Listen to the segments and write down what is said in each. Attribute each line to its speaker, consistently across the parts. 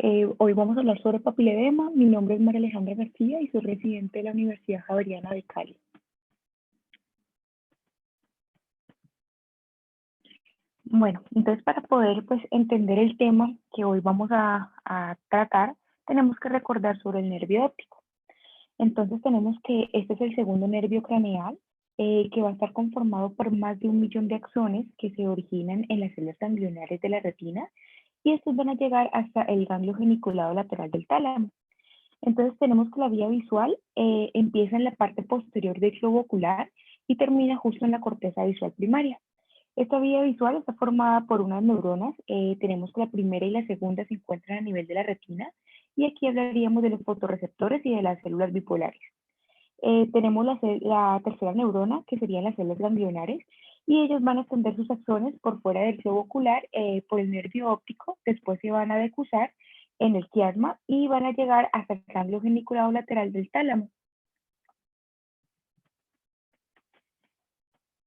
Speaker 1: Hoy vamos a hablar sobre papiledema. Mi nombre es María Alejandra García y soy residente de la Universidad Javeriana de Cali. Bueno, entonces para poder entender el tema que hoy vamos a tratar, tenemos que recordar sobre el nervio óptico. Entonces tenemos que este es el segundo nervio craneal que va a estar conformado por más de 1 millón de axones que se originan en las células ganglionares de la retina y estos van a llegar hasta el ganglio geniculado lateral del tálamo. Entonces tenemos que la vía visual empieza en la parte posterior del globo ocular y termina justo en la corteza visual primaria. Esta vía visual está formada por unas neuronas. Tenemos que la primera y la segunda se encuentran a nivel de la retina y aquí hablaríamos de los fotorreceptores y de las células bipolares. Tenemos la tercera neurona, que serían las células ganglionares, y ellos van a extender sus axones por fuera del globo ocular por el nervio óptico, después se van a decusar en el quiasma y van a llegar hasta el ganglio geniculado lateral del tálamo.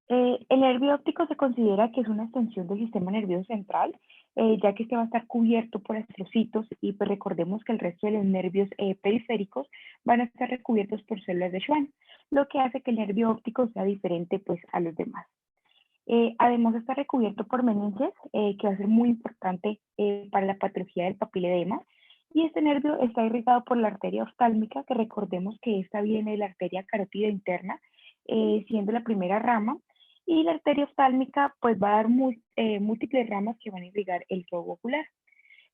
Speaker 1: El nervio óptico se considera que es una extensión del sistema nervioso central, ya que este va a estar cubierto por astrocitos y pues recordemos que el resto de los nervios periféricos van a estar recubiertos por células de Schwann, lo que hace que el nervio óptico sea diferente pues a los demás. Además está recubierto por meninges, que va a ser muy importante para la patología del papiledema, y este nervio está irrigado por la arteria oftálmica, que recordemos que esta viene de la arteria carótida interna, siendo la primera rama, y la arteria oftálmica pues va a dar múltiples ramas que van a irrigar el globo ocular.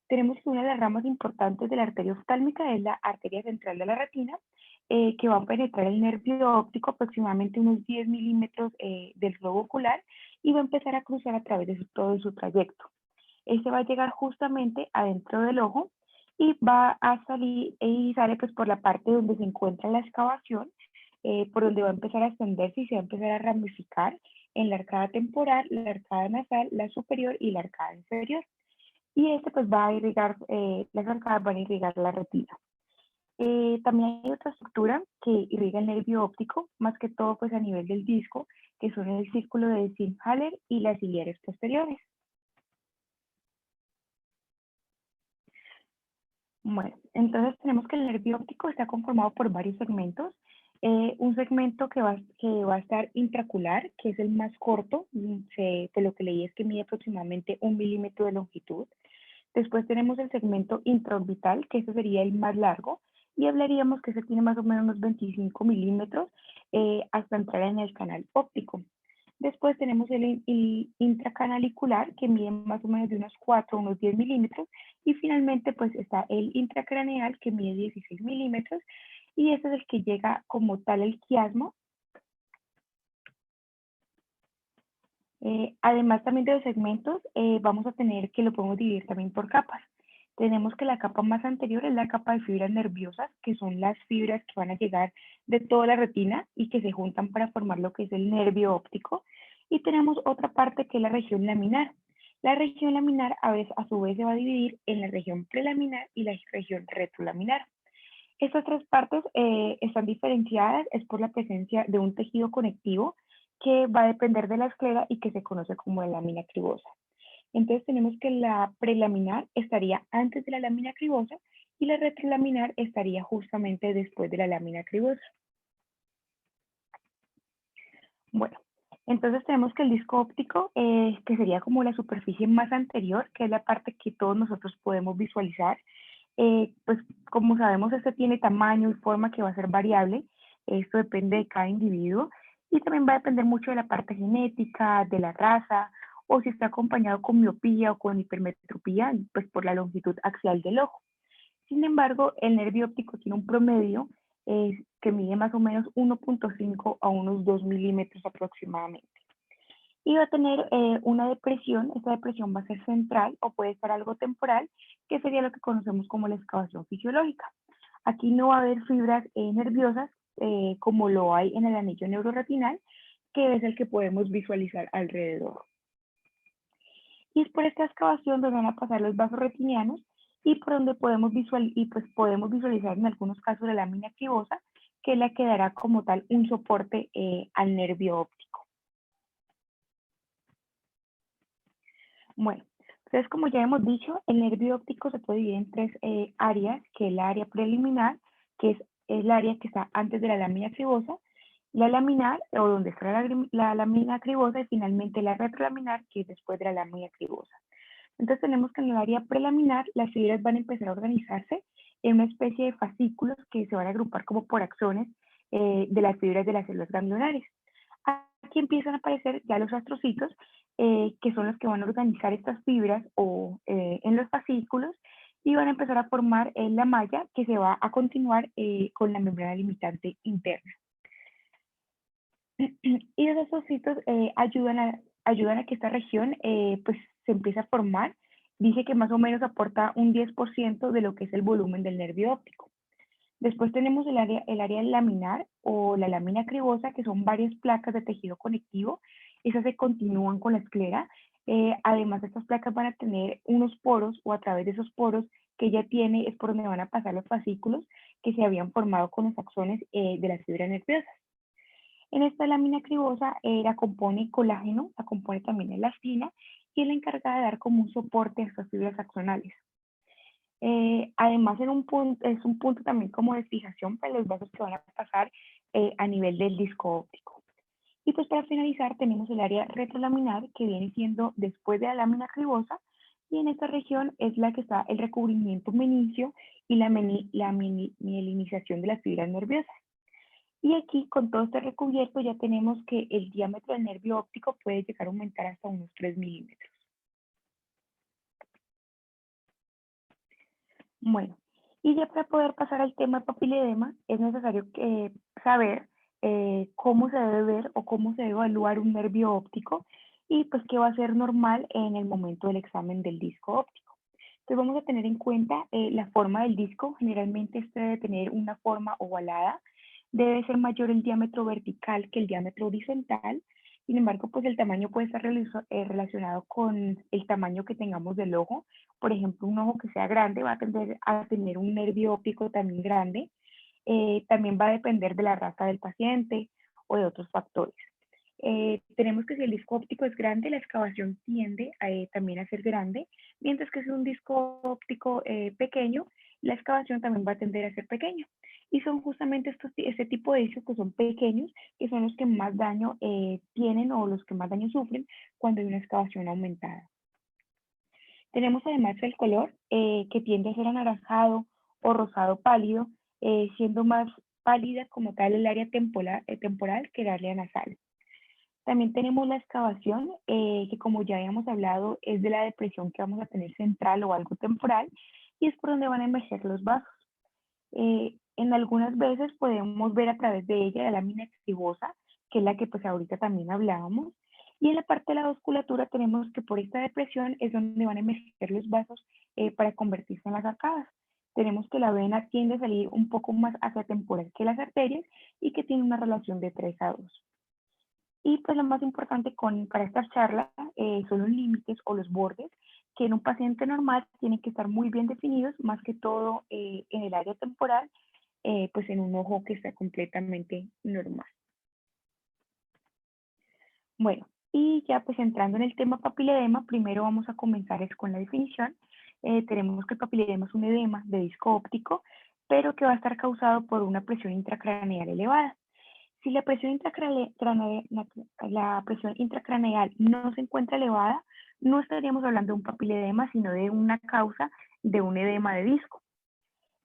Speaker 1: Tenemos que una de las ramas importantes de la arteria oftálmica es la arteria central de la retina, que va a penetrar el nervio óptico aproximadamente unos 10 milímetros del globo ocular y va a empezar a cruzar a través de todo su trayecto. Este va a llegar justamente adentro del ojo y va a salir y sale pues por la parte donde se encuentra la excavación, por donde va a empezar a extenderse y se va a empezar a ramificar en la arcada temporal, la arcada nasal, la superior y la arcada inferior. Y este pues va a irrigar, las arcadas van a irrigar la retina. También hay otra estructura que irriga el nervio óptico, más que todo pues a nivel del disco, que son el círculo de Sims-Haller y las ciliares posteriores. Bueno, entonces tenemos que el nervio óptico está conformado por varios segmentos. Un segmento que va a estar intraocular, que es el más corto, por lo que leí es que mide aproximadamente 1 milímetro de longitud. Después tenemos el segmento intraorbital, que este sería el más largo, y hablaríamos que ese tiene más o menos unos 25 milímetros hasta entrar en el canal óptico. Después tenemos el intracanalicular, que mide más o menos de unos 4 unos 10 milímetros, y finalmente pues está el intracraneal, que mide 16 milímetros, y este es el que llega como tal al quiasma. Además también de los segmentos, vamos a tener que lo podemos dividir también por capas. Tenemos que la capa más anterior es la capa de fibras nerviosas, que son las fibras que van a llegar de toda la retina y que se juntan para formar lo que es el nervio óptico. Y tenemos otra parte que es la región laminar. La región laminar a su vez se va a dividir en la región prelaminar y la región retrolaminar. Estas tres partes están diferenciadas es por la presencia de un tejido conectivo que va a depender de la esclera y que se conoce como la lámina cribosa. Entonces tenemos que la prelaminar estaría antes de la lámina cribosa y la retrolaminar estaría justamente después de la lámina cribosa. Bueno, entonces tenemos que el disco óptico, que sería como la superficie más anterior, que es la parte que todos nosotros podemos visualizar. Pues como sabemos, este tiene tamaño y forma que va a ser variable. Esto depende de cada individuo y también va a depender mucho de la parte genética, de la raza, o si está acompañado con miopía o con hipermetropía, pues por la longitud axial del ojo. Sin embargo, el nervio óptico tiene un promedio que mide más o menos 1.5 a unos 2 milímetros aproximadamente. Y va a tener una depresión, esta depresión va a ser central o puede estar algo temporal, que sería lo que conocemos como la excavación fisiológica. Aquí no va a haber fibras nerviosas como lo hay en el anillo neuroretinal, que es el que podemos visualizar alrededor. Y es por esta excavación donde van a pasar los vasos retinianos y por donde podemos visualizar en algunos casos la lámina cribosa, que le quedará como tal un soporte al nervio óptico. Bueno, Entonces, como ya hemos dicho, el nervio óptico se puede dividir en tres áreas, que es la área preliminar, que es el área que está antes de la lámina cribosa, la laminar, o donde está la lámina cribosa, y finalmente la retrolaminar, que es después de la lámina cribosa. Entonces tenemos que en el área prelaminar las fibras van a empezar a organizarse en una especie de fascículos que se van a agrupar como por axones de las fibras de las células ganglionares. Aquí empiezan a aparecer ya los astrocitos, que son los que van a organizar estas fibras o en los fascículos y van a empezar a formar la malla que se va a continuar con la membrana limitante interna. Y esos astrocitos ayudan a que esta región pues se empiece a formar. Dice que más o menos aporta un 10% de lo que es el volumen del nervio óptico. Después tenemos el área laminar o la lámina cribosa, que son varias placas de tejido conectivo. Esas se continúan con la esclera. Además, estas placas van a tener unos poros o a través de esos poros que ella tiene es por donde van a pasar los fascículos que se habían formado con los axones de las fibras nerviosas. En esta lámina cribosa la compone colágeno, la compone también elastina y es la encargada de dar como un soporte a estas fibras axonales. Además, es un punto también como de fijación para los vasos que van a pasar a nivel del disco óptico. Y pues para finalizar tenemos el área retrolaminar que viene siendo después de la lámina cribosa y en esta región es la que está el recubrimiento menicio y la mielinización de las fibras nerviosas. Y aquí con todo este recubierto ya tenemos que el diámetro del nervio óptico puede llegar a aumentar hasta unos 3 milímetros. Bueno, y ya para poder pasar al tema de papiledema, es necesario saber cómo se debe ver o cómo se debe evaluar un nervio óptico y pues qué va a ser normal en el momento del examen del disco óptico. Entonces vamos a tener en cuenta la forma del disco. Generalmente este debe tener una forma ovalada, debe ser mayor el diámetro vertical que el diámetro horizontal. Sin embargo, pues el tamaño puede estar relacionado con el tamaño que tengamos del ojo. Por ejemplo, un ojo que sea grande va a tender a tener un nervio óptico también grande. También va a depender de la raza del paciente o de otros factores. Tenemos que si el disco óptico es grande, la excavación tiende también a ser grande, mientras que si es un disco óptico pequeño, la excavación también va a tender a ser pequeña. Y son justamente este tipo de discos que son pequeños, que son los que más daño tienen o los que más daño sufren cuando hay una excavación aumentada. Tenemos además el color que tiende a ser anaranjado o rosado pálido, siendo más pálida como tal el área temporal que el área nasal. También tenemos la excavación, que como ya habíamos hablado, es de la depresión que vamos a tener central o algo temporal, y es por donde van a emerger los vasos. En algunas veces podemos ver a través de ella la lámina extribosa, que es la que pues ahorita también hablábamos, y en la parte de la vasculatura tenemos que por esta depresión es donde van a emerger los vasos para convertirse en las arcadas. Tenemos que la vena tiende a salir un poco más hacia temporal que las arterias y que tiene una relación de 3 a 2. Y pues lo más importante para esta charla son los límites o los bordes, que en un paciente normal tienen que estar muy bien definidos, más que todo en el área temporal, pues en un ojo que está completamente normal. Bueno, y ya pues entrando en el tema papiledema, primero vamos a comenzar es con la definición. Tenemos que el papiledema es un edema de disco óptico, pero que va a estar causado por una presión intracraneal elevada. Si la presión intracraneal no se encuentra elevada, no estaríamos hablando de un papiledema, sino de una causa de un edema de disco.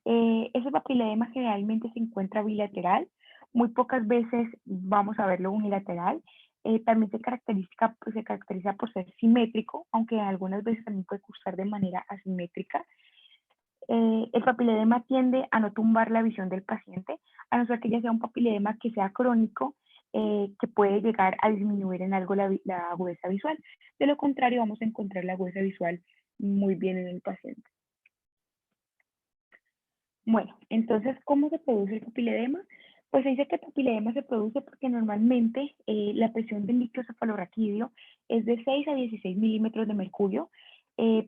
Speaker 1: Ese papiledema generalmente se encuentra bilateral, muy pocas veces vamos a verlo unilateral. También se caracteriza por ser simétrico, aunque algunas veces también puede cursar de manera asimétrica. El papiledema tiende a no tumbar la visión del paciente, a no ser que ya sea un papiledema que sea crónico, que puede llegar a disminuir en algo la agudeza visual. De lo contrario, vamos a encontrar la agudeza visual muy bien en el paciente. Bueno, entonces, ¿cómo se produce el papiledema? Pues se dice que el papiledema se produce porque normalmente la presión del líquido cefalorraquídeo es de 6 a 16 milímetros de mercurio,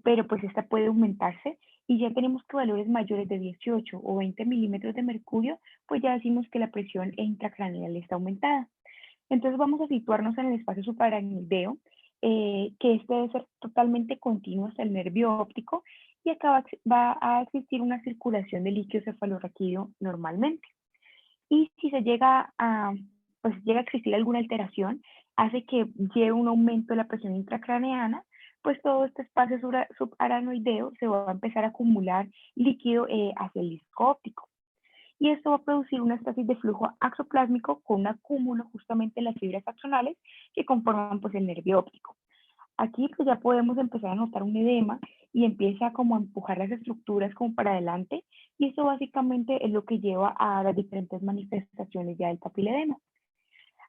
Speaker 1: pero pues esta puede aumentarse y ya tenemos que valores mayores de 18 o 20 milímetros de mercurio, pues ya decimos que la presión intracraneal está aumentada. Entonces vamos a situarnos en el espacio supraranideo, que este debe ser totalmente continuo hasta el nervio óptico y acá va a existir una circulación de líquido cefalorraquídeo normalmente. Y si se llega a, pues llega a existir alguna alteración, hace que lleve un aumento de la presión intracraneana, pues todo este espacio subaranoideo se va a empezar a acumular líquido hacia el disco óptico. Y esto va a producir una estasis de flujo axoplásmico con un acúmulo justamente en las fibras axonales que conforman pues el nervio óptico. Aquí pues ya podemos empezar a notar un edema y empieza como a empujar las estructuras como para adelante y eso básicamente es lo que lleva a las diferentes manifestaciones ya del papiledema.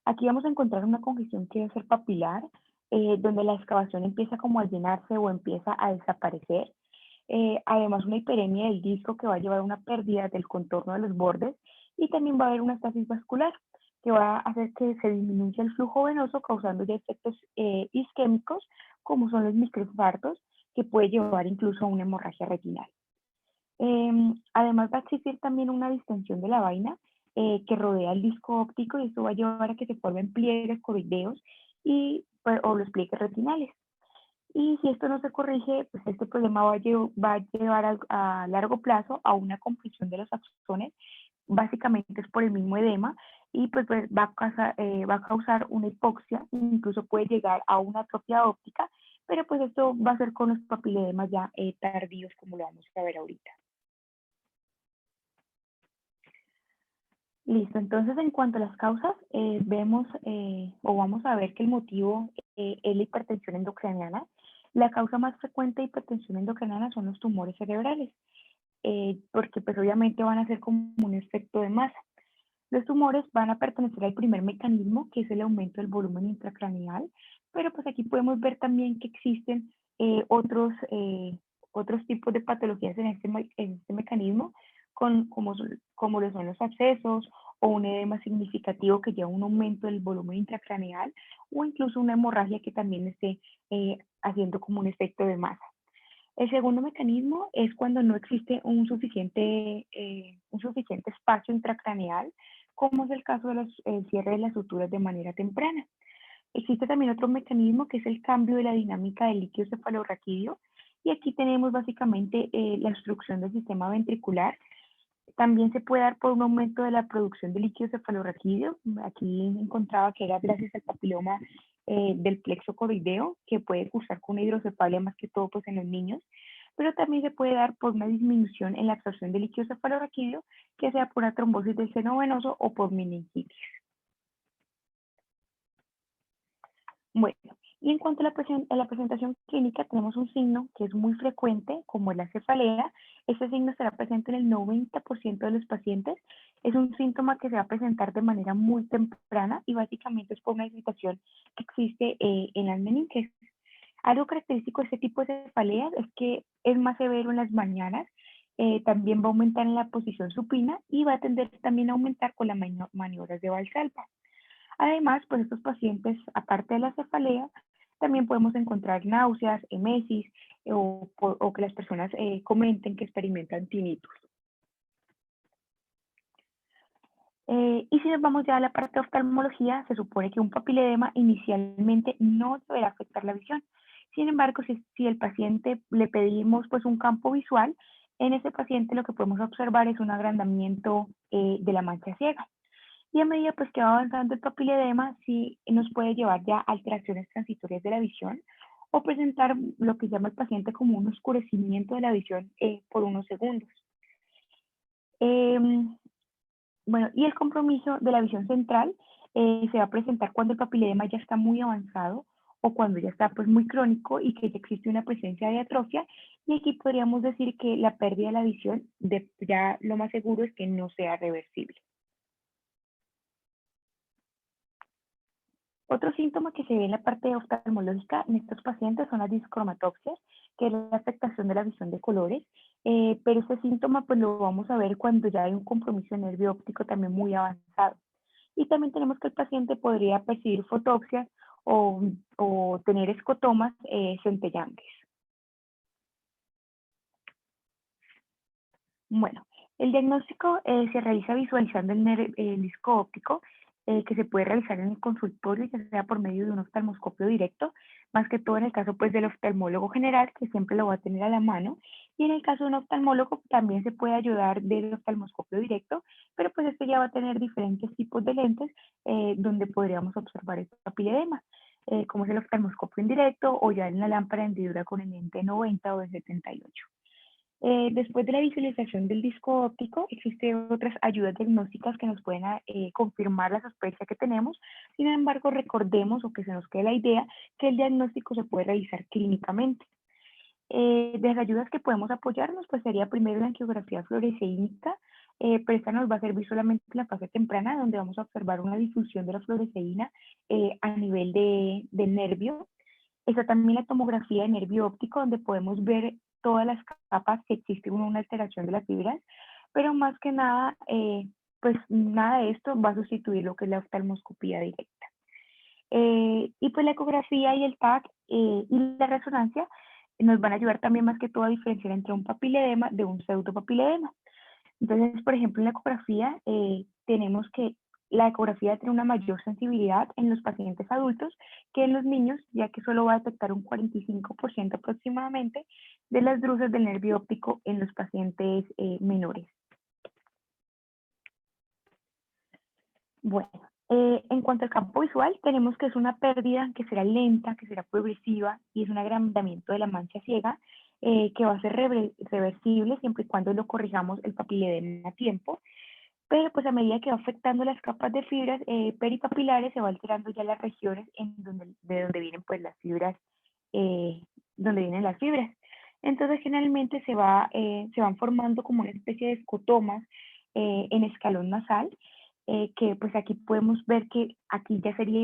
Speaker 1: Aquí vamos a encontrar una congestión que debe ser papilar, donde la excavación empieza como a llenarse o empieza a desaparecer. Además, una hiperemia del disco que va a llevar a una pérdida del contorno de los bordes y también va a haber una estasis vascular que va a hacer que se disminuya el flujo venoso causando ya efectos isquémicos como son los microinfartos que puede llevar incluso a una hemorragia retinal. Además va a existir también una distensión de la vaina que rodea el disco óptico y esto va a llevar a que se formen pliegues coroideos y, pues, o los pliegues retinales. Y si esto no se corrige, pues este problema va a llevar a largo plazo a una compresión de los axones, básicamente es por el mismo edema, y pues va a causar una hipoxia, incluso puede llegar a una atrofia óptica, pero pues esto va a ser con los papiledemas ya tardíos, como lo vamos a ver ahorita. Listo, entonces en cuanto a las causas, vemos o vamos a ver que el motivo es la hipertensión endocraniana. La causa más frecuente de hipertensión endocraniana son los tumores cerebrales, porque pues obviamente van a ser como un efecto de masa. Los tumores van a pertenecer al primer mecanismo, que es el aumento del volumen intracraneal, pero pues aquí podemos ver también que existen otros tipos de patologías en este mecanismo, como lo son los abscesos o un edema significativo que lleva a un aumento del volumen intracraneal o incluso una hemorragia que también esté haciendo como un efecto de masa. El segundo mecanismo es cuando no existe un suficiente espacio intracraneal, como es el caso del cierre de las suturas de manera temprana. Existe también otro mecanismo que es el cambio de la dinámica del líquido cefalorraquídeo y aquí tenemos básicamente la obstrucción del sistema ventricular. También se puede dar por un aumento de la producción de líquido cefalorraquídeo. Aquí encontraba que era gracias al papiloma del plexo coroideo, que puede cursar con una hidrocefalia más que todo pues, en los niños, pero también se puede dar por una disminución en la absorción de líquido cefalorraquídeo, que sea por una trombosis del seno venoso o por meningitis. Bueno, y en cuanto a a la presentación clínica, tenemos un signo que es muy frecuente, como es la cefalea. Este signo será presente en el 90% de los pacientes. Es un síntoma que se va a presentar de manera muy temprana y básicamente es por una irritación que existe en las meninges. Algo característico de este tipo de cefaleas es que es más severo en las mañanas, también va a aumentar en la posición supina y va a tender también a aumentar con las maniobras de Valsalva. Además, pues estos pacientes, aparte de la cefalea, también podemos encontrar náuseas, emesis o que las personas comenten que experimentan tinnitus. Y si nos vamos ya a la parte de oftalmología, se supone que un papiledema inicialmente no deberá afectar la visión. Sin embargo, si el paciente le pedimos pues un campo visual, en ese paciente lo que podemos observar es un agrandamiento de la mancha ciega. Y a medida pues, que va avanzando el papiledema, sí nos puede llevar ya a alteraciones transitorias de la visión o presentar lo que llama el paciente como un oscurecimiento de la visión por unos segundos. Bueno, y el compromiso de la visión central se va a presentar cuando el papiledema ya está muy avanzado o cuando ya está pues muy crónico y que ya existe una presencia de atrofia. Y aquí podríamos decir que la pérdida de la visión ya lo más seguro es que no sea reversible. Otro síntoma que se ve en la parte oftalmológica en estos pacientes son las discromatopsias, que es la afectación de la visión de colores, pero este síntoma pues lo vamos a ver cuando ya hay un compromiso de nervio óptico también muy avanzado. Y también tenemos que el paciente podría percibir fotopsias o tener escotomas centellantes. Bueno, el diagnóstico se realiza visualizando el disco óptico que se puede realizar en el consultorio, ya sea por medio de un oftalmoscopio directo, más que todo en el caso pues del oftalmólogo general, que siempre lo va a tener a la mano, y en el caso de un oftalmólogo también se puede ayudar del oftalmoscopio directo, pero pues este ya va a tener diferentes tipos de lentes donde podríamos observar el papiledema, como es el oftalmoscopio indirecto o ya en la lámpara de hendidura con el lente 90 o de 78. Después de la visualización del disco óptico, existen otras ayudas diagnósticas que nos pueden confirmar la sospecha que tenemos. Sin embargo, recordemos o que se nos quede la idea que el diagnóstico se puede realizar clínicamente. De las ayudas que podemos apoyarnos, pues sería primero la angiografía fluoresceínica, pero esta nos va a servir solamente en la fase temprana, donde vamos a observar una difusión de la fluoresceína a nivel del nervio. Está también la tomografía de nervio óptico, donde podemos ver todas las capas que existe una alteración de las fibras, pero más que nada, pues nada de esto va a sustituir lo que es la oftalmoscopía directa. Y pues la ecografía y el TAC y la resonancia nos van a ayudar también más que todo a diferenciar entre un papiledema de un pseudopapiledema. Entonces, por ejemplo, en la ecografía tenemos que la ecografía tiene una mayor sensibilidad en los pacientes adultos que en los niños, ya que solo va a detectar un 45% aproximadamente de las drusas del nervio óptico en los pacientes menores. Bueno, en cuanto al campo visual, tenemos que es una pérdida que será lenta, que será progresiva y es un agrandamiento de la mancha ciega que va a ser reversible siempre y cuando lo corrijamos el papiledema a tiempo, pero pues a medida que va afectando las capas de fibras peripapilares se va alterando ya las regiones de donde vienen pues las fibras, eh, donde vienen las fibras. Entonces generalmente se van formando como una especie de escotomas en escalón nasal, que pues aquí podemos ver que aquí ya sería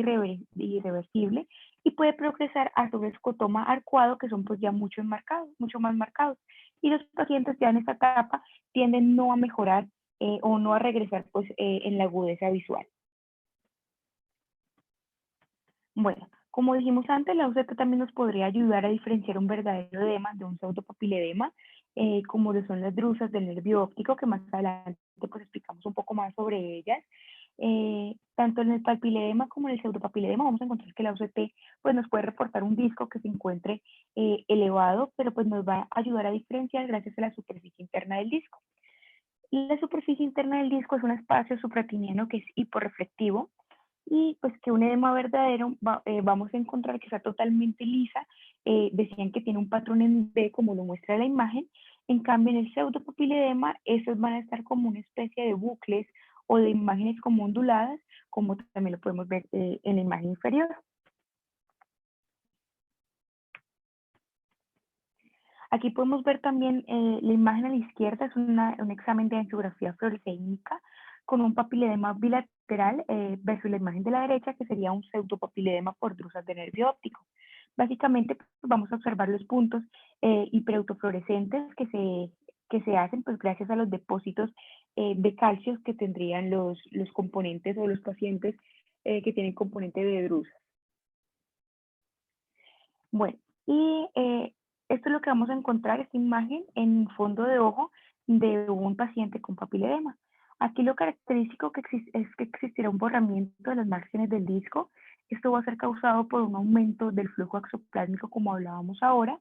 Speaker 1: irreversible y puede progresar a un escotoma arcuado que son pues ya mucho más marcados. Y los pacientes ya en esta etapa tienden no a mejorar o no a regresar pues en la agudeza visual. Bueno, como dijimos antes, la UCT también nos podría ayudar a diferenciar un verdadero edema de un pseudopapiledema, como lo son las drusas del nervio óptico, que más adelante pues explicamos un poco más sobre ellas. Tanto en el papiledema como en el pseudopapiledema vamos a encontrar que la UCT pues nos puede reportar un disco que se encuentre elevado, pero pues nos va a ayudar a diferenciar gracias a la superficie interna del disco. La superficie interna del disco es un espacio supratiniano que es hiporreflectivo y pues que un edema verdadero vamos a encontrar que está totalmente lisa. Decían que tiene un patrón en V como lo muestra la imagen. En cambio en el pseudopapiledema esos van a estar como una especie de bucles o de imágenes como onduladas, como también lo podemos ver en la imagen inferior. Aquí podemos ver también la imagen a la izquierda, es un examen de angiografía fluoresceínica con un papiledema bilateral versus la imagen de la derecha, que sería un pseudopapiledema por drusas de nervio óptico. Básicamente pues, vamos a observar los puntos hiperautofluorescentes que se hacen pues, gracias a los depósitos de calcios que tendrían los componentes o los pacientes que tienen componente de drusas. Bueno, y esto es lo que vamos a encontrar, esta imagen en fondo de ojo de un paciente con papiledema. Aquí lo característico es que existirá un borramiento de los márgenes del disco. Esto va a ser causado por un aumento del flujo exoplásmico, como hablábamos ahora.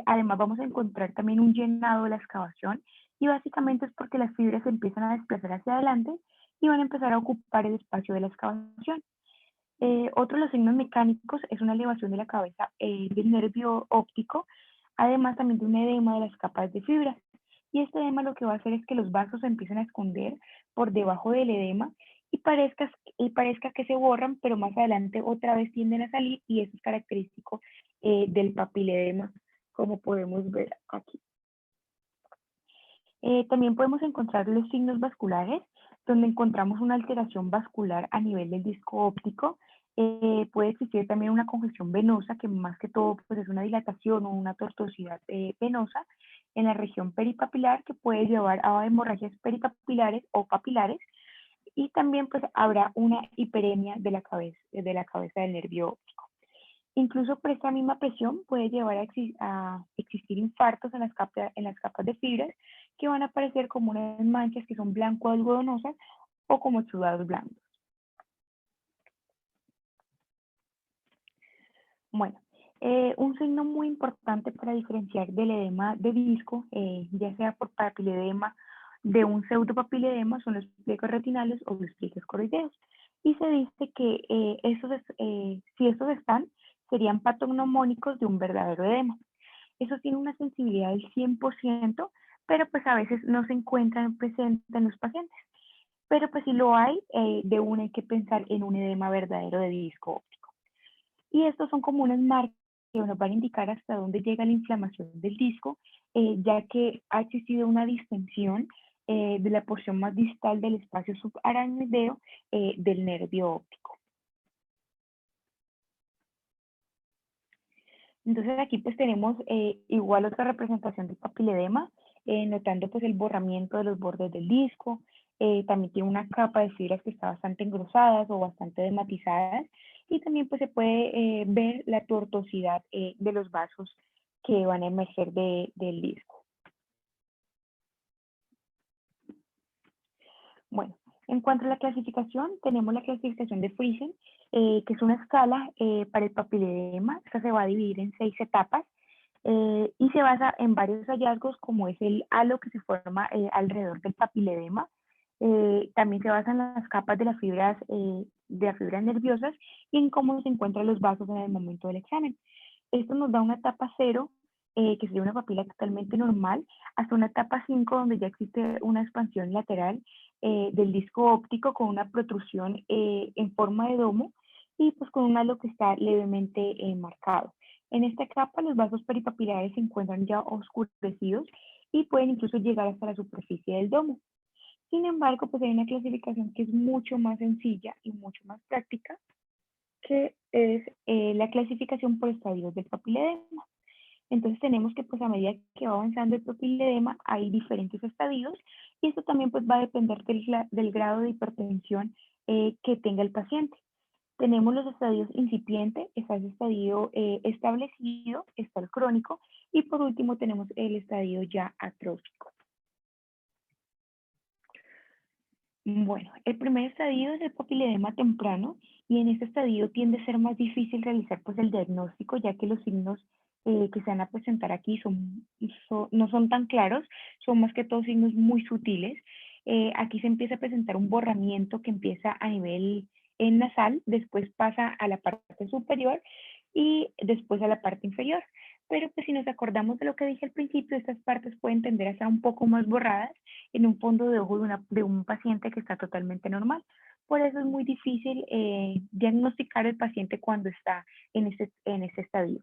Speaker 1: Además, vamos a encontrar también un llenado de la excavación y básicamente es porque las fibras se empiezan a desplazar hacia adelante y van a empezar a ocupar el espacio de la excavación. Otro de los signos mecánicos es una elevación de la cabeza del nervio óptico, además también de un edema de las capas de fibras. Y este edema lo que va a hacer es que los vasos se empiecen a esconder por debajo del edema y parezca que se borran, pero más adelante otra vez tienden a salir y eso es característico del papiledema, como podemos ver aquí. También podemos encontrar los signos vasculares, donde encontramos una alteración vascular a nivel del disco óptico. Puede existir también una congestión venosa, que más que todo pues, es una dilatación o una tortuosidad venosa en la región peripapilar, que puede llevar a hemorragias peripapilares o papilares. Y también pues habrá una hiperemia de la cabeza del nervio óptico. Incluso por esta misma presión puede llevar a existir infartos en las capas de fibras que van a aparecer como unas manchas que son blanco-algodonosas o como exudados blandos. Bueno, un signo muy importante para diferenciar del edema de disco, ya sea por papiledema, de un pseudopapiledema, son los pliegues retinales o los pliegues coroideos. Y se dice que si estos están, serían patognomónicos de un verdadero edema. Eso tiene una sensibilidad del 100%, pero pues a veces no se encuentran presentes en los pacientes. Pero pues si lo hay, de una hay que pensar en un edema verdadero de disco óptico. Y estos son como unas marcas que nos van a indicar hasta dónde llega la inflamación del disco, ya que ha existido una distensión de la porción más distal del espacio subaracnoideo del nervio óptico. Entonces aquí pues tenemos igual otra representación del papiledema, notando pues el borramiento de los bordes del disco, también tiene una capa de fibras que está bastante engrosadas o bastante dematizadas, y también pues se puede ver la tortuosidad de los vasos que van a emerger del disco. Bueno, en cuanto a la clasificación, tenemos la clasificación de Friesen, que es una escala para el papiledema. Esta se va a dividir en 6 etapas y se basa en varios hallazgos, como es el halo que se forma alrededor del papiledema. También se basa en las capas de las fibras nerviosas y en cómo se encuentran los vasos en el momento del examen. Esto nos da una etapa 0, que sería una papila totalmente normal, hasta una etapa 5, donde ya existe una expansión lateral del disco óptico con una protrusión en forma de domo y pues con un halo que está levemente marcado. En esta capa los vasos peripapilares se encuentran ya oscurecidos y pueden incluso llegar hasta la superficie del domo. Sin embargo, pues hay una clasificación que es mucho más sencilla y mucho más práctica, que es la clasificación por estadios del papiledema. Entonces tenemos que pues a medida que va avanzando el papiledema hay diferentes estadios y esto también pues va a depender del grado de hipertensión que tenga el paciente. Tenemos los estadios incipiente, está el estadio establecido, está el crónico y por último tenemos el estadio ya atrófico. Bueno, el primer estadio es el papiledema temprano y en este estadio tiende a ser más difícil realizar pues el diagnóstico, ya que los signos que se van a presentar aquí no son tan claros, son más que todo signos muy sutiles. Aquí se empieza a presentar un borramiento que empieza a nivel nasal, después pasa a la parte superior y después a la parte inferior. Pero pues si nos acordamos de lo que dije al principio, estas partes pueden tender a estar un poco más borradas en un fondo de ojo de un paciente que está totalmente normal. Por eso es muy difícil diagnosticar el paciente cuando está en este estadio.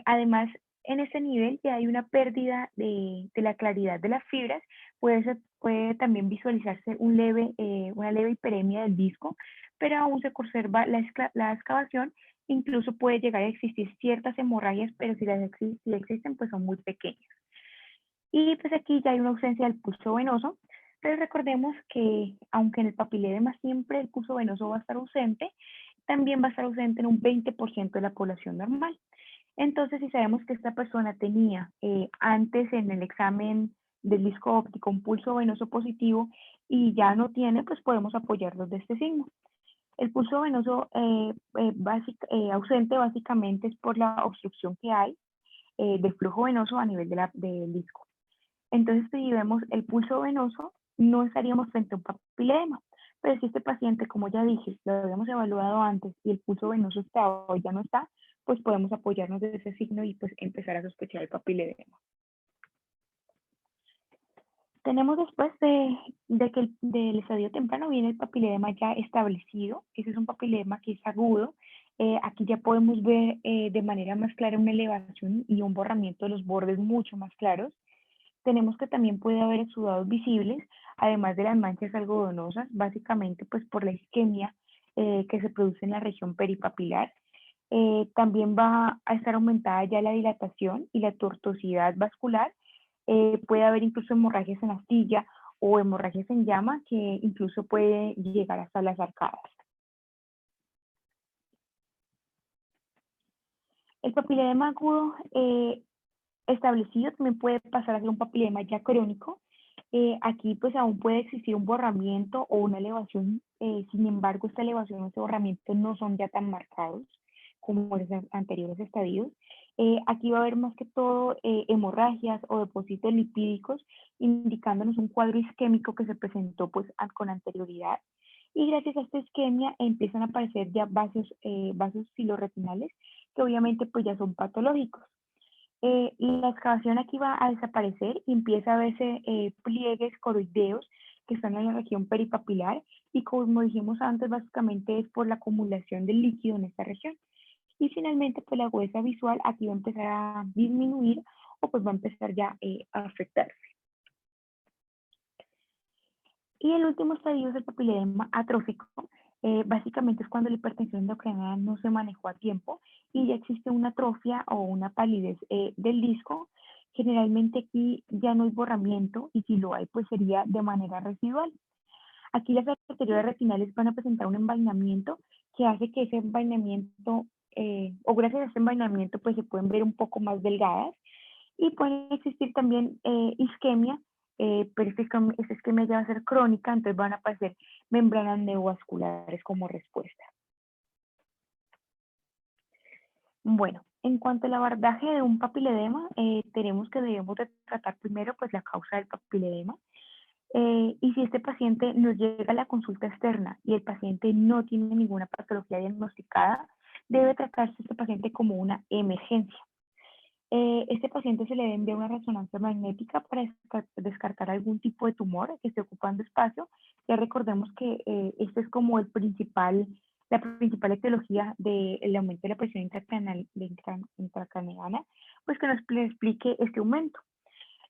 Speaker 1: Además, en ese nivel ya hay una pérdida de la claridad de las fibras, puede también visualizarse una leve hiperemia del disco, pero aún se conserva la excavación, incluso puede llegar a existir ciertas hemorragias, pero si existen, pues son muy pequeñas. Y pues aquí ya hay una ausencia del pulso venoso, pero recordemos que aunque en el papiledema siempre el pulso venoso va a estar ausente, también va a estar ausente en un 20% de la población normal. Entonces, si sabemos que esta persona tenía antes en el examen del disco óptico un pulso venoso positivo y ya no tiene, pues podemos apoyarlos de este signo. El pulso venoso ausente básicamente es por la obstrucción que hay del flujo venoso a nivel del disco. Entonces, si vemos el pulso venoso, no estaríamos frente a un papilema. Pero si este paciente, como ya dije, lo habíamos evaluado antes y el pulso venoso estaba o ya no está, pues podemos apoyarnos de ese signo y pues empezar a sospechar el papiledema. Tenemos después de que del estadio temprano viene el papiledema ya establecido. Ese es un papiledema que es agudo. Aquí ya podemos ver de manera más clara una elevación y un borramiento de los bordes mucho más claros. Tenemos que también puede haber exudados visibles, además de las manchas algodonosas, básicamente pues por la isquemia que se produce en la región peripapilar. También va a estar aumentada ya la dilatación y la tortuosidad vascular. Puede haber incluso hemorragias en astilla o hemorragias en llama que incluso puede llegar hasta las arcadas. El papiledema agudo establecido también puede pasar a ser un papilema ya crónico. Aquí pues aún puede existir un borramiento o una elevación, sin embargo esta elevación o este borramiento no son ya tan marcados como en los anteriores estadios. Aquí va a haber más que todo hemorragias o depósitos lipídicos, indicándonos un cuadro isquémico que se presentó pues con anterioridad. Y gracias a esta isquemia empiezan a aparecer ya vasos filoretinales, que obviamente pues ya son patológicos. La excavación aquí va a desaparecer y empieza a verse pliegues coroideos que están en la región peripapilar y como dijimos antes, básicamente es por la acumulación del líquido en esta región. Y finalmente, pues la agudeza visual aquí va a empezar a disminuir o pues va a empezar ya a afectarse. Y el último estadio es el papiledema atrófico. Básicamente es cuando la hipertensión endocrina no se manejó a tiempo y ya existe una atrofia o una palidez del disco. Generalmente aquí ya no hay borramiento y si lo hay, pues sería de manera residual. Aquí las arterias retinales van a presentar un envainamiento que hace que ese envainamiento, o gracias a ese envainamiento, pues se pueden ver un poco más delgadas y pueden existir también isquemia, pero esta isquemia ya va a ser crónica, entonces van a aparecer membranas neovasculares como respuesta. Bueno, en cuanto al abordaje de un papiledema, tenemos que debemos de tratar primero pues la causa del papiledema. Y si este paciente nos llega a la consulta externa y el paciente no tiene ninguna patología diagnosticada, debe tratarse este paciente como una emergencia. Este paciente se le debe enviar una resonancia magnética para descartar algún tipo de tumor que esté ocupando espacio. Ya recordemos que este es como la principal etiología del aumento de la presión intracraneana, pues que nos explique este aumento.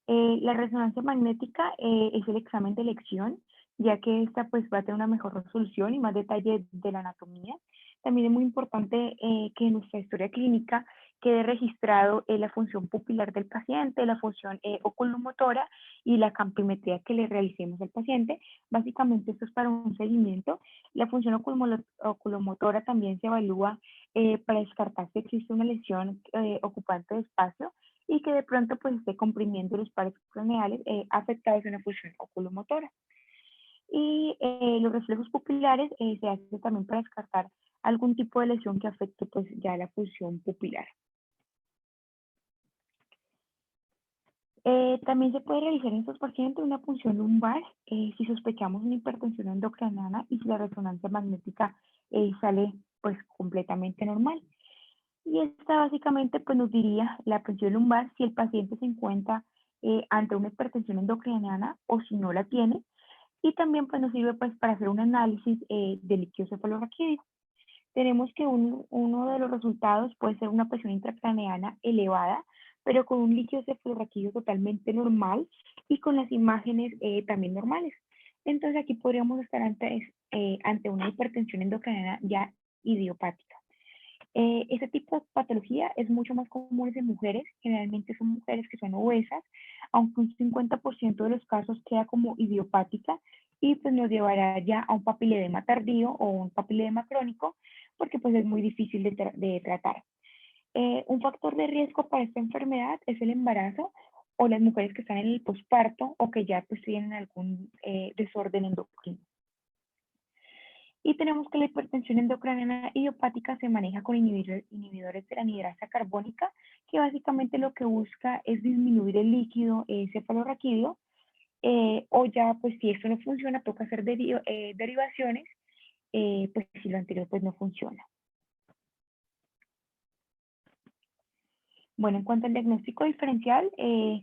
Speaker 1: La resonancia magnética es el examen de elección, ya que esta pues va a tener una mejor resolución y más detalle de la anatomía. También es muy importante que en nuestra historia clínica quede registrado la función pupilar del paciente, la función oculomotora y la campimetría que le realicemos al paciente. Básicamente esto es para un seguimiento. La función oculomotora también se evalúa para descartar si existe una lesión ocupante de espacio y que de pronto pues esté comprimiendo los pares craneales afectados en la función oculomotora. Y los reflejos pupilares se hace también para descartar algún tipo de lesión que afecte pues ya la función pupilar. También se puede realizar en estos pacientes una punción lumbar si sospechamos una hipertensión endocrinal y si la resonancia magnética sale pues completamente normal. Y esta básicamente pues nos diría la punción lumbar si el paciente se encuentra ante una hipertensión endocriniana o si no la tiene. Y también pues nos sirve pues para hacer un análisis de líquido cefalorraquídeo. Tenemos que uno de los resultados puede ser una presión intracraneana elevada, pero con un líquido cefalorraquídeo totalmente normal y con las imágenes también normales. Entonces aquí podríamos estar ante una hipertensión endocriniana ya idiopática. Este tipo de patología es mucho más común en mujeres, generalmente son mujeres que son obesas, aunque un 50% de los casos queda como idiopática y pues nos llevará ya a un papiledema tardío o un papiledema crónico, porque pues es muy difícil de tratar. Un factor de riesgo para esta enfermedad es el embarazo o las mujeres que están en el posparto o que ya pues tienen algún desorden endocrino. Y tenemos que la hipertensión endocrinal idiopática se maneja con inhibidores de la anhidrasa carbónica, que básicamente lo que busca es disminuir el líquido cefalorraquídeo, o ya, pues si esto no funciona, toca hacer derivaciones, pues si lo anterior pues no funciona. Bueno, en cuanto al diagnóstico diferencial,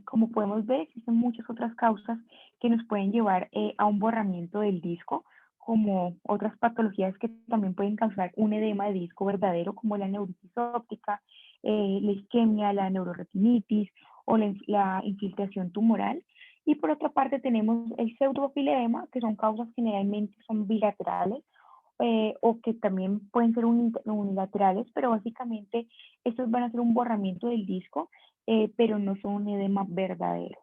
Speaker 1: como podemos ver, existen muchas otras causas que nos pueden llevar a un borramiento del disco, como otras patologías que también pueden causar un edema de disco verdadero, como la neuritis óptica, la isquemia, la neuroretinitis o la infiltración tumoral. Y por otra parte tenemos el pseudopapiledema, que son causas generalmente son bilaterales, o que también pueden ser unilaterales, pero básicamente estos van a ser un borramiento del disco, pero no son un edema verdadero.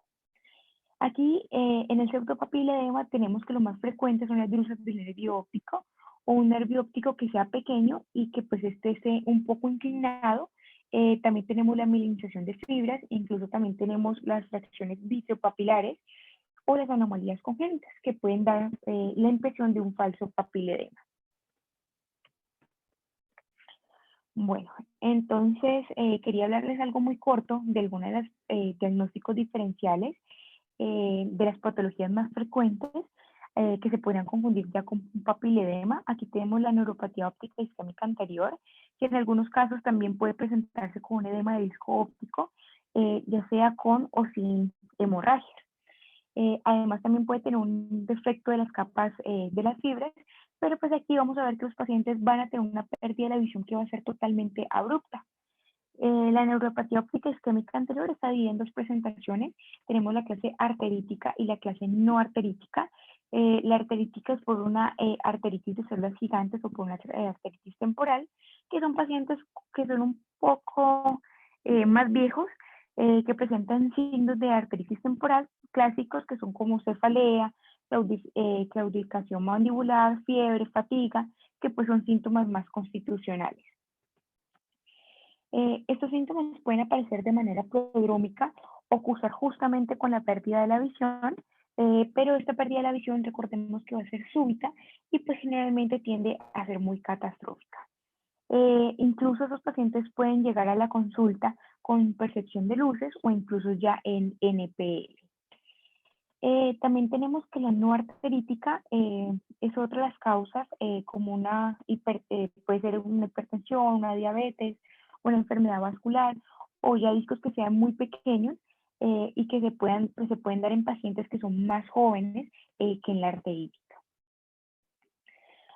Speaker 1: Aquí en el pseudopapilledema tenemos que lo más frecuente son las drusas del nervio óptico o un nervio óptico que sea pequeño y que pues esté un poco inclinado. También tenemos la mielinización de fibras, incluso también tenemos las fracciones vitreopapilares o las anomalías congénitas que pueden dar la impresión de un falso papiledema. Bueno, entonces quería hablarles algo muy corto de algunos de los diagnósticos diferenciales de las patologías más frecuentes que se podrían confundir ya con un papiledema. Aquí tenemos la neuropatía óptica isquémica anterior, que en algunos casos también puede presentarse con un edema de disco óptico, ya sea con o sin hemorragia. Además, también puede tener un defecto de las capas de las fibras, pero pues aquí vamos a ver que los pacientes van a tener una pérdida de la visión que va a ser totalmente abrupta. La neuropatía óptica isquémica anterior está dividida en dos presentaciones. Tenemos la clase arterítica y la clase no arterítica. La arterítica es por una arteritis de células gigantes o por una arteritis temporal, que son pacientes que son un poco más viejos, que presentan signos de arteritis temporal clásicos que son como cefalea, claudicación mandibular, fiebre, fatiga, que pues son síntomas más constitucionales. Estos síntomas pueden aparecer de manera prodrómica o cursar justamente con la pérdida de la visión, pero esta pérdida de la visión recordemos que va a ser súbita y pues generalmente tiende a ser muy catastrófica. Incluso esos pacientes pueden llegar a la consulta con percepción de luces o incluso ya en NPL. También tenemos que la no arterítica es otra de las causas, como puede ser una hipertensión, una diabetes, una enfermedad vascular, o ya discos que sean muy pequeños y que pues, se pueden dar en pacientes que son más jóvenes que en la arterítica.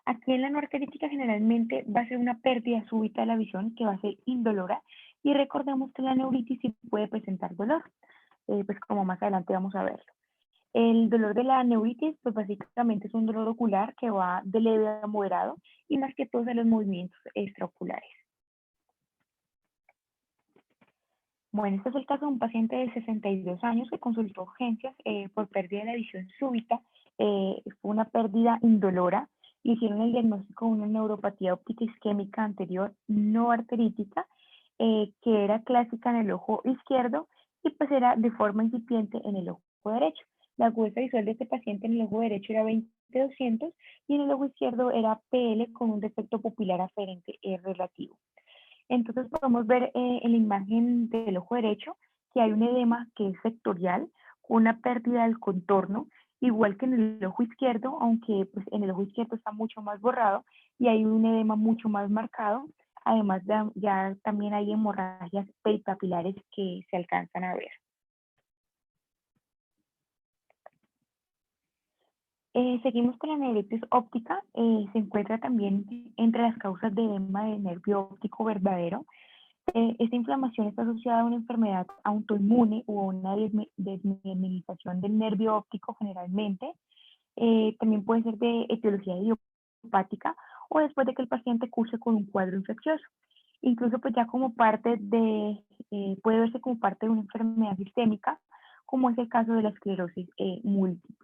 Speaker 1: Aquí en la no arterítica generalmente va a ser una pérdida súbita de la visión que va a ser indolora y recordemos que la neuritis sí puede presentar dolor, pues como más adelante vamos a verlo. El dolor de la neuritis, pues básicamente es un dolor ocular que va de leve a moderado y más que todo en los movimientos extraoculares. Bueno, este es el caso de un paciente de 62 años que consultó urgencias por pérdida de la visión súbita. Fue una pérdida indolora. Le hicieron el diagnóstico de una neuropatía óptica isquémica anterior no arterítica, que era clásica en el ojo izquierdo y pues era de forma incipiente en el ojo derecho. La agudeza visual de este paciente en el ojo derecho era 20/200 y en el ojo izquierdo era PL con un defecto pupilar aferente relativo. Entonces podemos ver en la imagen del ojo derecho que hay un edema que es sectorial, con una pérdida del contorno, igual que en el ojo izquierdo, aunque pues, en el ojo izquierdo está mucho más borrado y hay un edema mucho más marcado. Además, ya también hay hemorragias peripapilares que se alcanzan a ver. Seguimos con la neuritis óptica. Se encuentra también entre las causas de edema del nervio óptico verdadero. Esta inflamación está asociada a una enfermedad autoinmune o a una desmielinización del nervio óptico generalmente. También puede ser de etiología idiopática o después de que el paciente curse con un cuadro infeccioso. Incluso pues ya como puede verse como parte de una enfermedad sistémica, como es el caso de la esclerosis múltiple.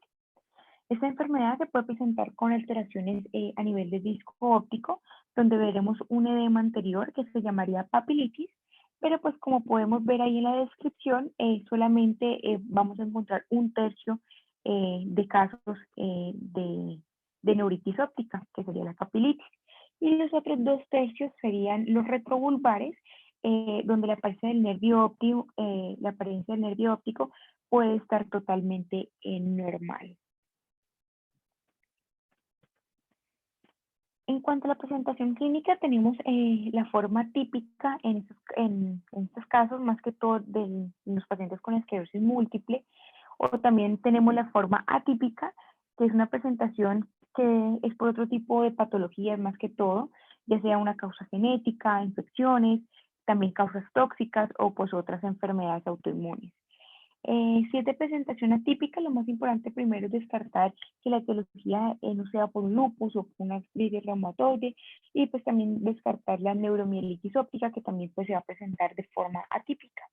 Speaker 1: Esta enfermedad se puede presentar con alteraciones a nivel del disco óptico, donde veremos un edema anterior que se llamaría papilitis, pero pues como podemos ver ahí en la descripción, solamente vamos a encontrar un tercio de casos de neuritis óptica, que sería la papilitis. Y los otros 2/3 serían los retrovulvares, donde la apariencia del nervio óptico puede estar totalmente normal. En cuanto a la presentación clínica, tenemos la forma típica en estos casos, más que todo de los pacientes con esclerosis múltiple, o también tenemos la forma atípica, que es una presentación que es por otro tipo de patologías más que todo, ya sea una causa genética, infecciones, también causas tóxicas o pues otras enfermedades autoinmunes. Si es de presentación atípica, lo más importante primero es descartar que la etiología no sea por un lupus o por una artritis reumatoide y pues también descartar la neuromielitis óptica que también pues, se va a presentar de forma atípica.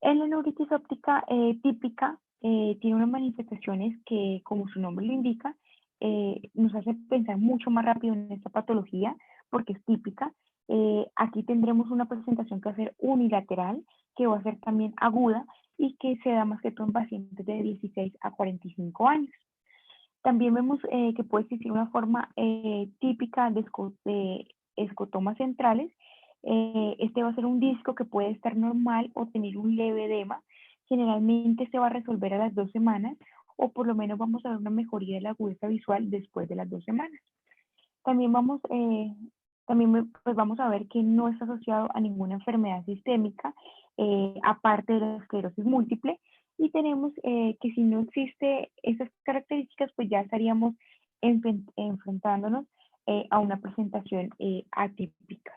Speaker 1: En la neuritis óptica típica tiene unas manifestaciones que, como su nombre lo indica, nos hace pensar mucho más rápido en esta patología porque es típica. Aquí tendremos una presentación que va a ser unilateral, que va a ser también aguda y que se da más que todo en pacientes de 16 a 45 años. También vemos que puede existir una forma típica escotomas centrales. Este va a ser un disco que puede estar normal o tener un leve edema. Generalmente se va a resolver a las 2 semanas o por lo menos vamos a ver una mejoría de la agudeza visual después de las 2 semanas. También pues vamos a ver que no está asociado a ninguna enfermedad sistémica, aparte de la esclerosis múltiple, y tenemos que si no existe esas características, pues ya estaríamos enfrentándonos a una presentación atípica.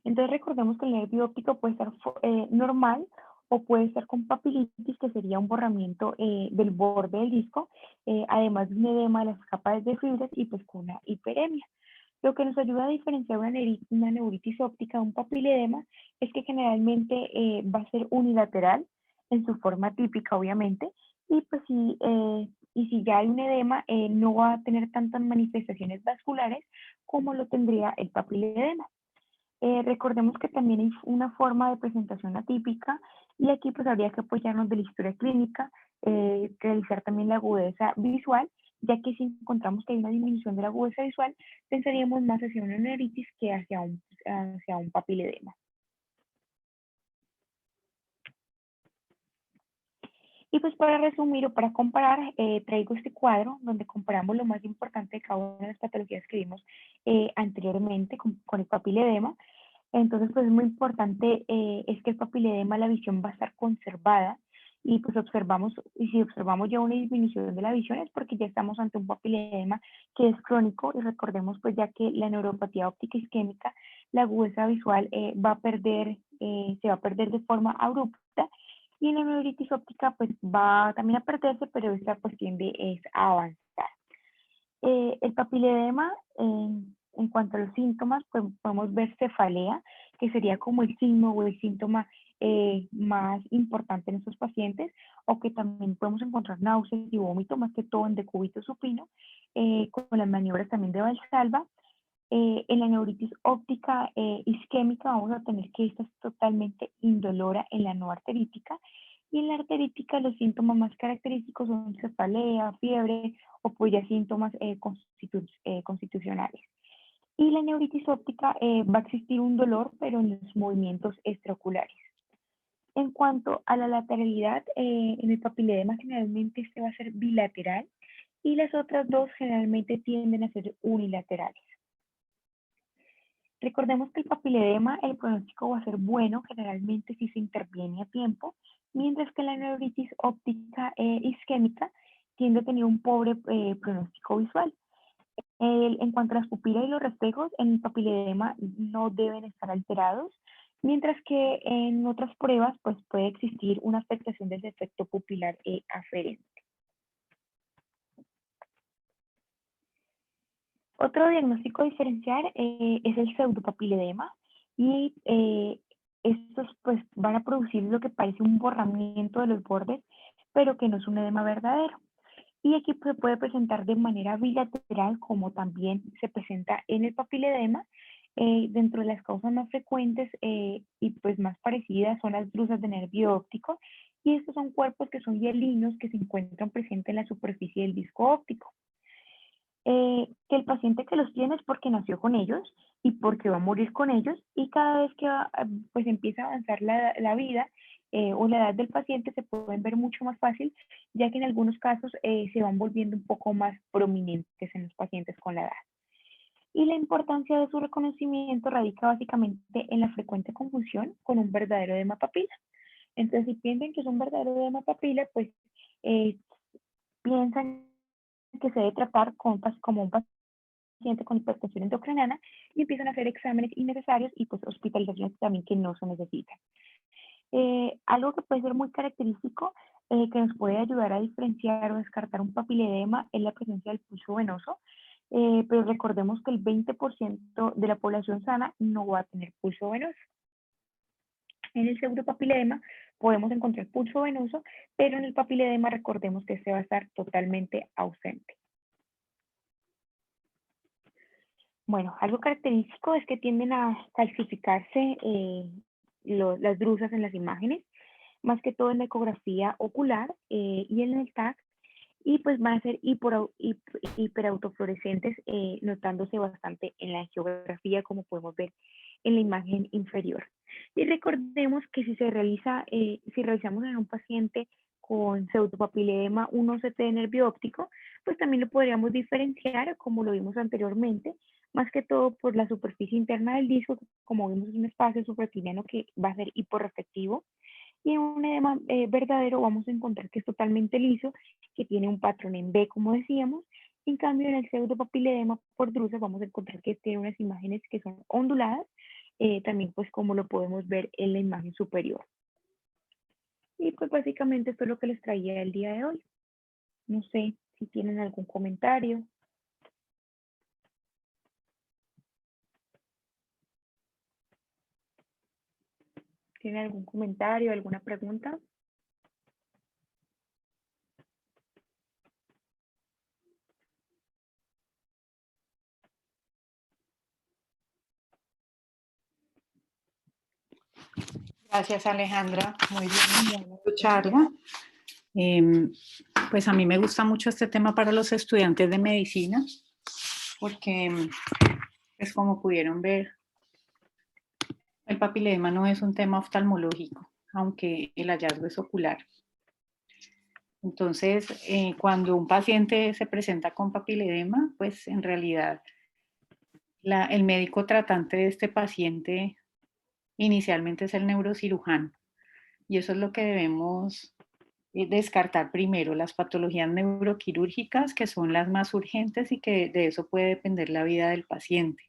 Speaker 1: Entonces recordemos que el nervio óptico puede estar normal o puede estar con papilitis, que sería un borramiento del borde del disco, además de un edema de las capas de fibras y pues con una hiperemia. Lo que nos ayuda a diferenciar una neuritis óptica de un papiledema es que generalmente va a ser unilateral en su forma típica, obviamente, y pues si ya hay un edema, no va a tener tantas manifestaciones vasculares como lo tendría el papiledema. Recordemos que también hay una forma de presentación atípica y aquí pues habría que apoyarnos de la historia clínica, realizar también la agudeza visual, ya que si encontramos que hay una disminución de la agudeza visual, pensaríamos más hacia una neuritis que hacia un papiledema. Y pues para resumir o para comparar, traigo este cuadro donde comparamos lo más importante de cada una de las patologías que vimos anteriormente con el papiledema. Entonces, pues es muy importante es que el papiledema, la visión va a estar conservada y pues si observamos ya una disminución de la visión es porque ya estamos ante un papiledema que es crónico y recordemos pues ya que la neuropatía óptica isquémica, la agudeza visual se va a perder de forma abrupta y la neuritis óptica pues va también a perderse, pero esta pues tiende a avanzar. El papiledema, en cuanto a los síntomas, pues podemos ver cefalea, que sería como el signo o el síntoma más importante en estos pacientes, o que también podemos encontrar náuseas y vómito, más que todo en decúbito supino, con las maniobras también de Valsalva. En la neuritis óptica isquémica vamos a tener que esta es totalmente indolora en la no arterítica, y en la arterítica los síntomas más característicos son cefalea, fiebre o pues ya síntomas constitucionales. Y la neuritis óptica va a existir un dolor, pero en los movimientos extraoculares. En cuanto a la lateralidad, en el papiledema generalmente este va a ser bilateral y las otras dos generalmente tienden a ser unilaterales. Recordemos que el papiledema, el pronóstico va a ser bueno generalmente si se interviene a tiempo, mientras que la neuritis óptica isquémica tiende a tener un pobre pronóstico visual. En cuanto a las pupilas y los reflejos, en el papiledema no deben estar alterados, mientras que en otras pruebas pues, puede existir una afectación del efecto pupilar aferente. Otro diagnóstico diferencial es el pseudopapiledema y estos pues van a producir lo que parece un borramiento de los bordes, pero que no es un edema verdadero. Y aquí se puede presentar de manera bilateral, como también se presenta en el papiledema. Dentro de las causas más frecuentes y pues más parecidas son las drusas de nervio óptico, y estos son cuerpos que son hielinos que se encuentran presentes en la superficie del disco óptico. Que el paciente que los tiene es porque nació con ellos y porque va a morir con ellos, y cada vez que pues empieza a avanzar la vida o la edad del paciente se pueden ver mucho más fácil, ya que en algunos casos se van volviendo un poco más prominentes en los pacientes con la edad. Y la importancia de su reconocimiento radica básicamente en la frecuente confusión con un verdadero edema papila. Entonces, si piensan que es un verdadero edema papila, pues eh, piensan que se debe tratar como un paciente con hipertensión endocrinana y empiezan a hacer exámenes innecesarios y pues hospitalizaciones también que no se necesitan. Algo que puede ser muy característico, que nos puede ayudar a diferenciar o descartar un papiledema es la presencia del pulso venoso, pero recordemos que el 20% de la población sana no va a tener pulso venoso. En el pseudopapiledema podemos encontrar pulso venoso, pero en el papiledema recordemos que este va a estar totalmente ausente. Bueno, algo característico es que tienden a calcificarse las drusas en las imágenes, más que todo en la ecografía ocular y en el TAC. y pues van a ser hiperautofluorescentes, notándose bastante en la geografía, como podemos ver en la imagen inferior. Y recordemos que si realizamos en un paciente con pseudopapiledema un OCT de nervio óptico, pues también lo podríamos diferenciar, como lo vimos anteriormente, más que todo por la superficie interna del disco, como vimos es un espacio supraciliano que va a ser hiporreflectivo, y en un edema verdadero vamos a encontrar que es totalmente liso, que tiene un patrón en B, como decíamos. En cambio, en el pseudopapiledema por drusa vamos a encontrar que tiene unas imágenes que son onduladas, también pues como lo podemos ver en la imagen superior. Y pues básicamente esto es lo que les traía el día de hoy. No sé si tienen algún comentario. ¿Tienen algún comentario, alguna pregunta?
Speaker 2: Gracias, Alejandra. Muy bien
Speaker 1: Bueno,
Speaker 2: escucharla. Pues a mí me gusta mucho este tema para los estudiantes de medicina, porque, pues como pudieron ver, el papilema no es un tema oftalmológico, aunque el hallazgo es ocular. Entonces, cuando un paciente se presenta con papiledema, pues en realidad el médico tratante de este paciente inicialmente es el neurocirujano. Y eso es lo que debemos descartar primero, las patologías neuroquirúrgicas, que son las más urgentes y que de eso puede depender la vida del paciente.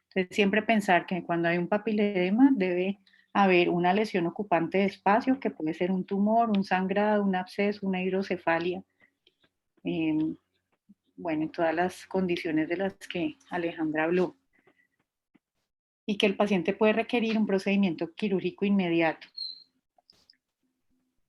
Speaker 2: Entonces, siempre pensar que cuando hay un papiledema debe haber una lesión ocupante de espacio, que puede ser un tumor, un sangrado, un absceso, una hidrocefalia, bueno, todas las condiciones de las que Alejandra habló. Y que el paciente puede requerir un procedimiento quirúrgico inmediato.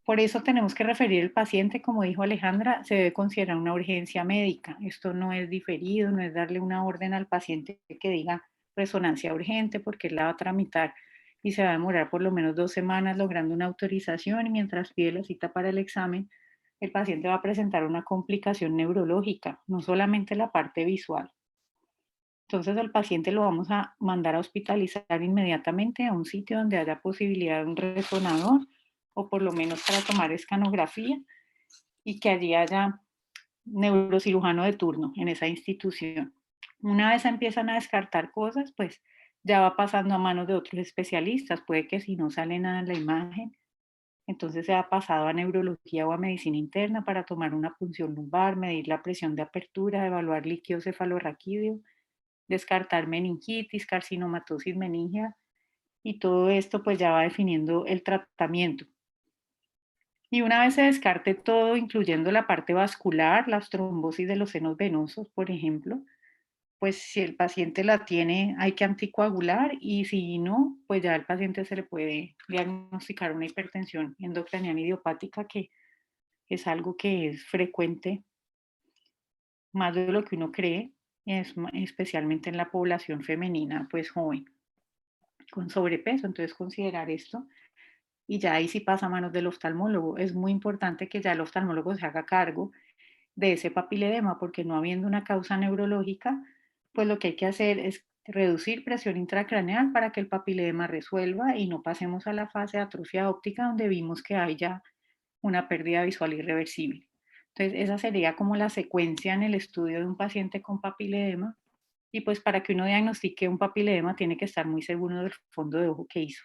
Speaker 2: Por eso tenemos que referir al paciente, como dijo Alejandra, se debe considerar una urgencia médica. Esto no es diferido, no es darle una orden al paciente que diga resonancia urgente, porque él la va a tramitar y se va a demorar por lo menos 2 semanas logrando una autorización, y mientras pide la cita para el examen, el paciente va a presentar una complicación neurológica, no solamente la parte visual. Entonces al paciente lo vamos a mandar a hospitalizar inmediatamente a un sitio donde haya posibilidad de un resonador, o por lo menos para tomar escanografía, y que allí haya neurocirujano de turno en esa institución. Una vez empiezan a descartar cosas, pues ya va pasando a manos de otros especialistas. Puede que si no sale nada en la imagen, entonces se ha pasado a neurología o a medicina interna para tomar una punción lumbar, medir la presión de apertura, evaluar líquido cefalorraquídeo, descartar meningitis, carcinomatosis meningia, y todo esto pues ya va definiendo el tratamiento. Y una vez se descarte todo, incluyendo la parte vascular, las trombosis de los senos venosos, por ejemplo, pues si el paciente la tiene, hay que anticoagular, y si no, pues ya al paciente se le puede diagnosticar una hipertensión endocraniana idiopática, que es algo que es frecuente, más de lo que uno cree, especialmente en la población femenina, pues joven, con sobrepeso. Entonces considerar esto, y ya ahí sí pasa a manos del oftalmólogo. Es muy importante que ya el oftalmólogo se haga cargo de ese papiledema, porque no habiendo una causa neurológica, pues lo que hay que hacer es reducir presión intracraneal para que el papiledema resuelva y no pasemos a la fase de atrofia óptica, donde vimos que hay ya una pérdida visual irreversible. Entonces, esa sería como la secuencia en el estudio de un paciente con papiledema. Y pues para que uno diagnostique un papiledema tiene que estar muy seguro del fondo de ojo que hizo.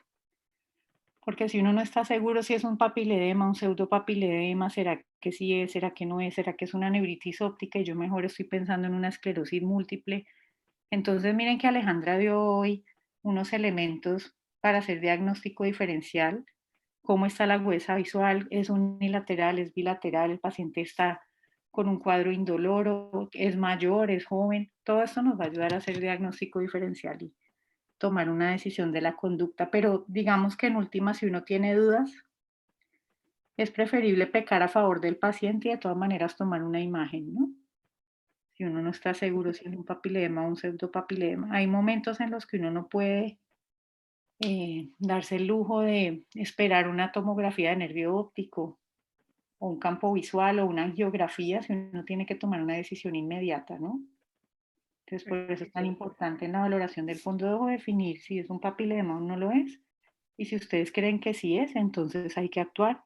Speaker 2: Porque si uno no está seguro si es un papiledema, un pseudopapiledema, será que sí es, será que no es, será que es una neuritis óptica, y yo mejor estoy pensando en una esclerosis múltiple. Entonces miren que Alejandra dio hoy unos elementos para hacer diagnóstico diferencial. Cómo está la agudeza visual, es unilateral, es bilateral, el paciente está con un cuadro indoloro, es mayor, es joven. Todo esto nos va a ayudar a hacer diagnóstico diferencial y tomar una decisión de la conducta. Pero digamos que en última, si uno tiene dudas, es preferible pecar a favor del paciente y de todas maneras tomar una imagen, ¿no? Si uno no está seguro si es un papilema o un pseudopapilema. Hay momentos en los que uno no puede darse el lujo de esperar una tomografía de nervio óptico, o un campo visual o una angiografía si uno tiene que tomar una decisión inmediata, ¿no? Entonces, por eso es tan
Speaker 1: Sí.
Speaker 2: importante en la valoración del fondo de ojo definir si es un papilema o no lo es. Y si ustedes creen que sí es, entonces hay que actuar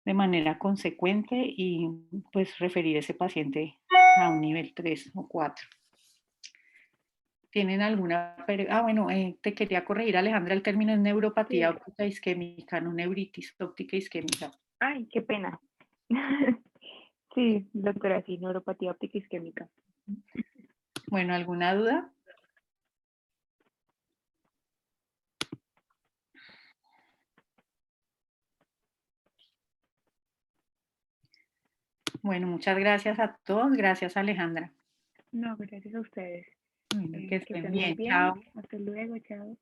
Speaker 2: de manera consecuente y pues referir ese paciente a un nivel 3 o 4. ¿Tienen alguna? Bueno, te quería corregir, Alejandra, el término es neuropatía
Speaker 1: Sí.
Speaker 2: óptica isquémica, no neuritis óptica isquémica.
Speaker 1: Ay, qué pena. Sí, doctora, sí, neuropatía óptica isquémica.
Speaker 2: Bueno, ¿alguna duda? Bueno, muchas gracias a todos. Gracias, Alejandra.
Speaker 1: No, gracias a ustedes.
Speaker 2: Bueno, que
Speaker 1: Que
Speaker 2: estén
Speaker 1: estén muy
Speaker 2: bien.
Speaker 1: bien.
Speaker 2: Chao.
Speaker 1: Hasta luego, chao.